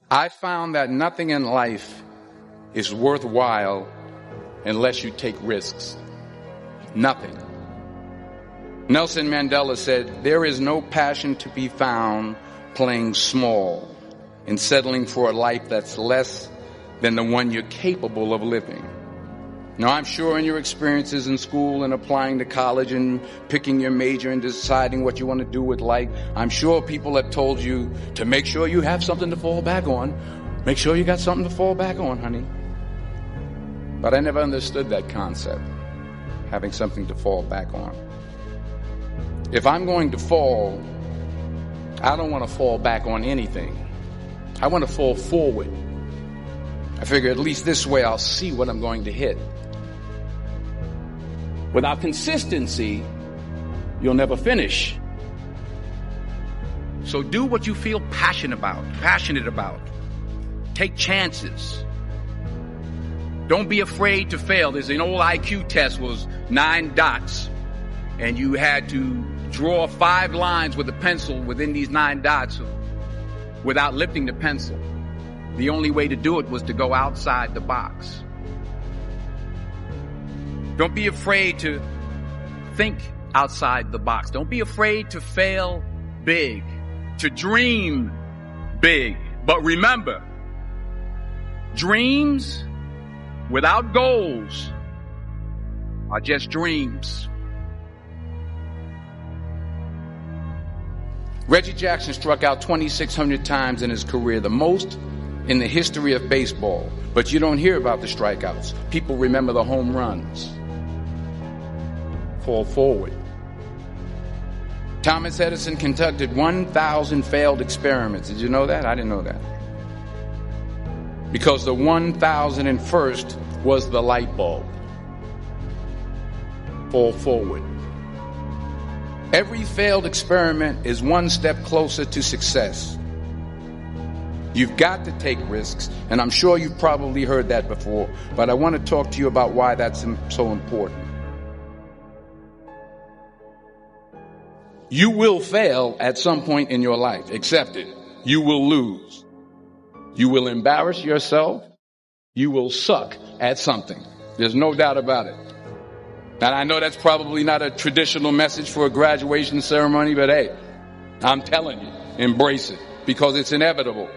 I found that nothing in life is worthwhile unless you take risks. Nothing. Nelson Mandela said, "There is no passion to be found playing small and settling for a life that's less than the one you're capable of living." Now, I'm sure in your experiences in school and applying to college and picking your major and deciding what you want to do with life, I'm sure people have told you to make sure you have something to fall back on. Make sure you got something to fall back on, honey. But I never understood that concept, having something to fall back on. If I'm going to fall, I don't want to fall back on anything. I want to fall forward. I figure at least this way I'll see what I'm going to hit. Without consistency, you'll never finish. So do what you feel passionate about. Take chances. Don't be afraid to fail. There's an old IQ test, was 9 dots. And you had to draw 5 lines with a pencil within these 9 dots without lifting the pencil. The only way to do it was to go outside the box. Don't be afraid to think outside the box. Don't be afraid to fail big, to dream big. But remember, dreams without goals are just dreams. Reggie Jackson struck out 2,600 times in his career, the most in the history of baseball. But you don't hear about the strikeouts. People remember the home runs. Fall forward. Thomas Edison conducted 1,000 failed experiments. Did you know that? I didn't know that. Because the 1,001st was the light bulb. Fall forward. Every failed experiment is one step closer to success. You've got to take risks, and I'm sure you've probably heard that before, but I want to talk to you about why that's so important. You will fail at some point in your life. Accept it. You will lose. You will embarrass yourself. You will suck at something. There's no doubt about it. And I know that's probably not a traditional message for a graduation ceremony, but hey, I'm telling you, embrace it because it's inevitable.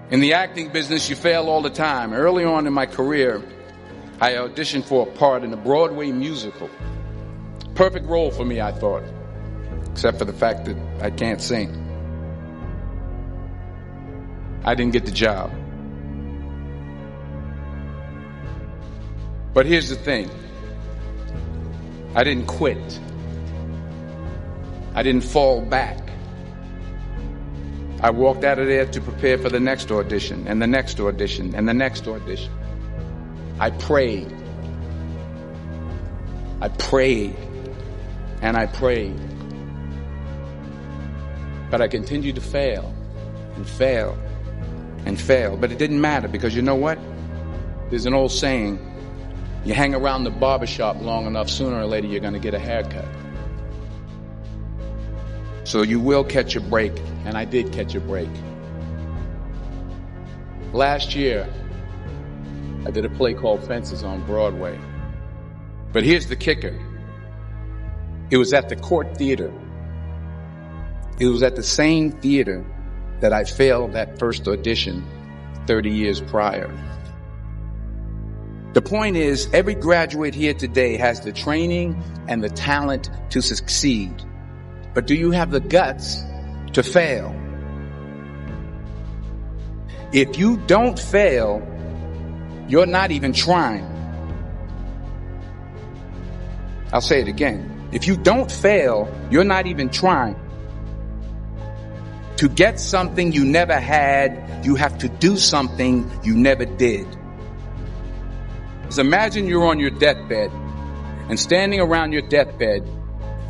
In the acting business, you fail all the time. Early on in my career, I auditioned for a part in a Broadway musical. Perfect role for me, I thought, except for the fact that I can't sing. I didn't get the job. But here's the thing. I didn't quit. I didn't fall back. I walked out of there to prepare for the next audition, and the next audition, and the next audition. I prayed. I prayed. And I prayed. But I continued to fail and fail and fail. But it didn't matter because you know what? There's an old saying, you hang around the barbershop long enough, sooner or later you're going to get a haircut. So you will catch a break, and I did catch a break. Last year, I did a play called Fences on Broadway. But here's the kicker. It was at the Court Theater. It was at the same theater that I failed that first audition 30 years prior. The point is, every graduate here today has the training and the talent to succeed. But do you have the guts to fail? If you don't fail, you're not even trying. I'll say it again. If you don't fail, you're not even trying. To get something you never had, you have to do something you never did. So imagine you're on your deathbed, and standing around your deathbed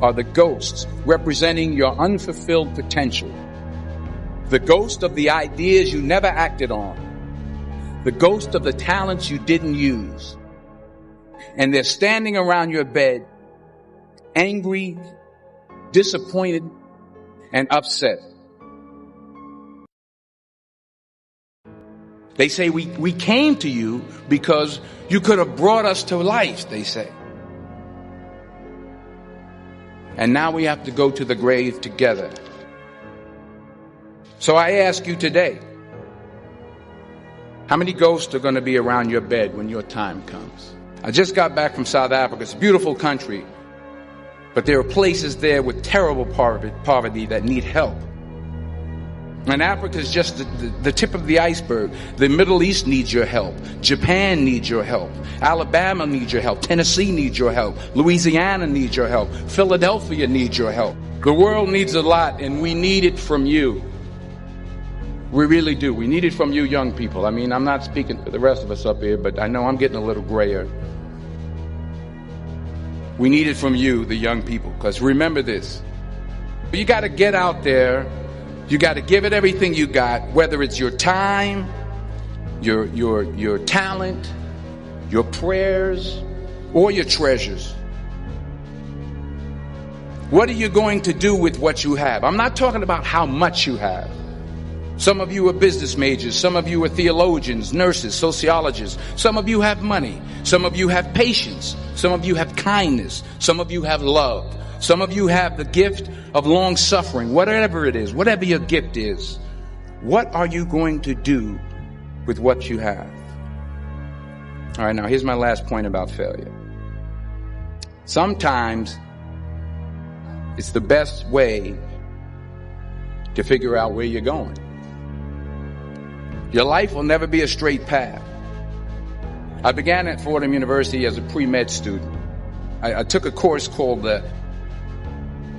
are the ghosts representing your unfulfilled potential. The ghost of the ideas you never acted on. The ghost of the talents you didn't use. And they're standing around your bed, angry, disappointed, and upset. They say we came to you because you could have brought us to life, they say. And now we have to go to the grave together. So I ask you today, how many ghosts are going to be around your bed when your time comes? I just got back from South Africa. It's a beautiful country, but there are places there with terrible poverty that need help. And Africa is just the tip of the iceberg. The Middle East needs your help. Japan needs your help. Alabama needs your help. Tennessee needs your help. Louisiana needs your help. Philadelphia needs your help. The world needs a lot, and we need it from you. We really do. We need it from you young people. I mean, I'm not speaking for the rest of us up here, but I know I'm getting a little grayer. We need it from you, the young people, because remember this. You got to get out there. You got to give it everything you got, whether it's your time, your talent, your prayers, or your treasures. What are you going to do with what you have? I'm not talking about how much you have. Some of you are business majors. Some of you are theologians, nurses, sociologists. Some of you have money. Some of you have patience. Some of you have kindness. Some of you have love. Some of you have the gift of long suffering. Whatever it is, whatever your gift is, what are you going to do with what you have? All right, now here's my last point about failure. Sometimes it's the best way to figure out where you're going. Your life will never be a straight path. I began at Fordham University as a pre-med student. I took a course called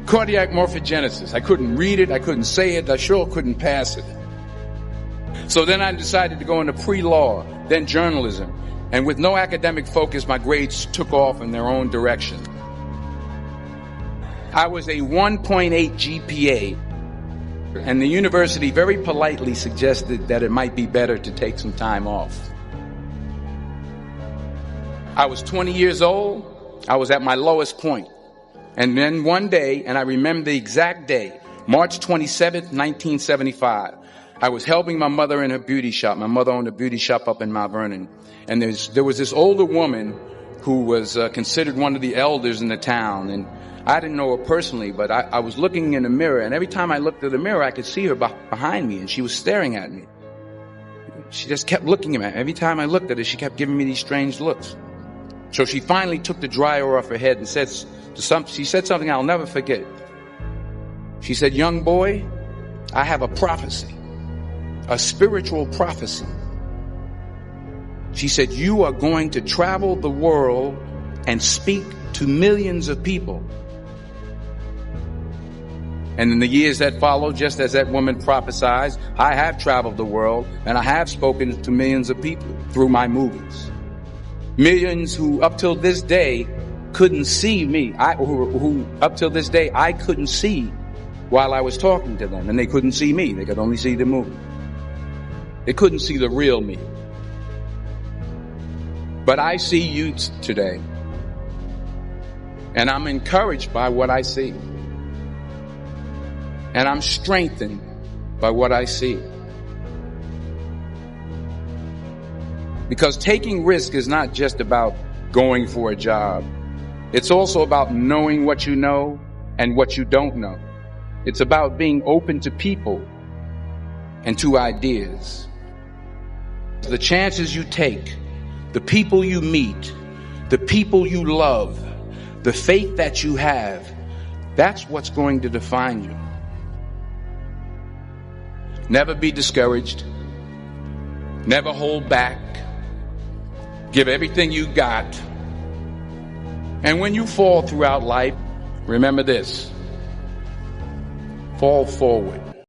cardiac morphogenesis. I couldn't read it. I couldn't say it. I sure couldn't pass it. So then I decided to go into pre-law, then journalism. And with no academic focus, my grades took off in their own direction. I was a 1.8 GPA. And the university very politely suggested that it might be better to take some time off. I was 20 years old. I was at my lowest point. And then one day, and I remember the exact day, March 27th, 1975, I was helping my mother in her beauty shop. My mother owned a beauty shop up in Mount Vernon. And there was this older woman who was considered one of the elders in the town. And I didn't know her personally, but I was looking in the mirror, and every time I looked at the mirror, I could see her behind me, and she was staring at me. She just kept looking at me. Every time I looked at her, she kept giving me these strange looks. So she finally took the dryer off her head and she said something I'll never forget. She said, "Young boy, I have a prophecy, a spiritual prophecy." She said, "You are going to travel the world and speak to millions of people." And in the years that followed, just as that woman prophesied, I have traveled the world and I have spoken to millions of people through my movies. Millions who up till this day couldn't see me, who up till this day I couldn't see while I was talking to them, and they couldn't see me. They could only see the movie. They couldn't see the real me. But I see you today, and I'm encouraged by what I see. And I'm strengthened by what I see. Because taking risk is not just about going for a job. It's also about knowing what you know and what you don't know. It's about being open to people and to ideas. The chances you take, the people you meet, the people you love, the faith that you have, that's what's going to define you. Never be discouraged. Never hold back. Give everything you got. And when you fall throughout life, remember this: fall forward.